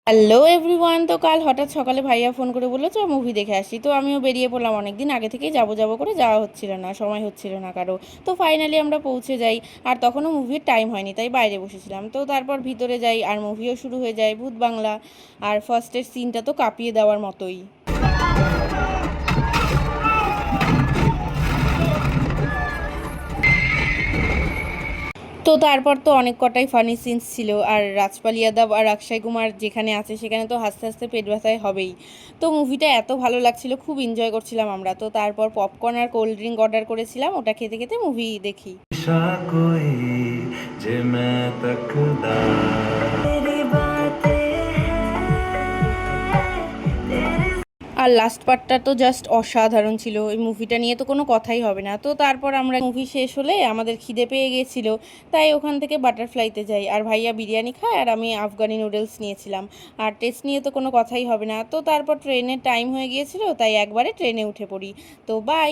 Hello everyone. তো কাল হঠাৎ সকালে ভাইয়া ফোন করে বললো চ মুভি দেখে আসি। তো আমিও বেরিয়ে পড়লাম, অনেক দিন আগে থেকেই যাবো যাবো করে যাওয়া হচ্ছিল না, সময় হচ্ছিল না কারো। তো ফাইনালি আমরা পৌঁছে যাই, আর তখনও মুভির টাইম হয়নি, তাই বাইরে বসেছিলাম। তো তারপর ভিতরে যাই আর মুভিও শুরু হয়ে যায়, ভূত বাংলা। আর ফার্স্টের সিনটা তো কাঁপিয়ে দেওয়ার মতোই। তো তারপর তো অনেক কটাই ফানি সিনস ছিল, আর রাজপাল ইয়াদব আর অক্ষয় কুমার যেখানে আছে সেখানে তো হাসতে হাসতে পেট ব্যথায় হবেই। তো মুভিটা এত ভালো লাগছিল, খুব এনজয় করছিলাম আমরা। তো তারপর পপকর্ন আর কোল্ড ড্রিঙ্ক অর্ডার করেছিলাম, ওটা খেতে খেতে মুভি দেখি। আর লাস্ট পার্টটা তো জাস্ট অসাধারণ ছিল, ওই মুভিটা নিয়ে তো কোনো কথাই হবে না। তো তারপর আমরা মুভি শেষ হলে আমাদের খিদে পেয়ে গিয়েছিল, তাই ওখান থেকে বাটারফ্লাইতে যাই। আর ভাইয়া বিরিয়ানি খায় আর আমি আফগানি নুডলস নিয়েছিলাম। আর টেস্ট নিয়ে তো কোনো কথাই হবে না। তো তারপর ট্রেনের টাইম হয়ে গিয়েছিল, তাই একবারে ট্রেনে উঠে পড়ি। তো বাই।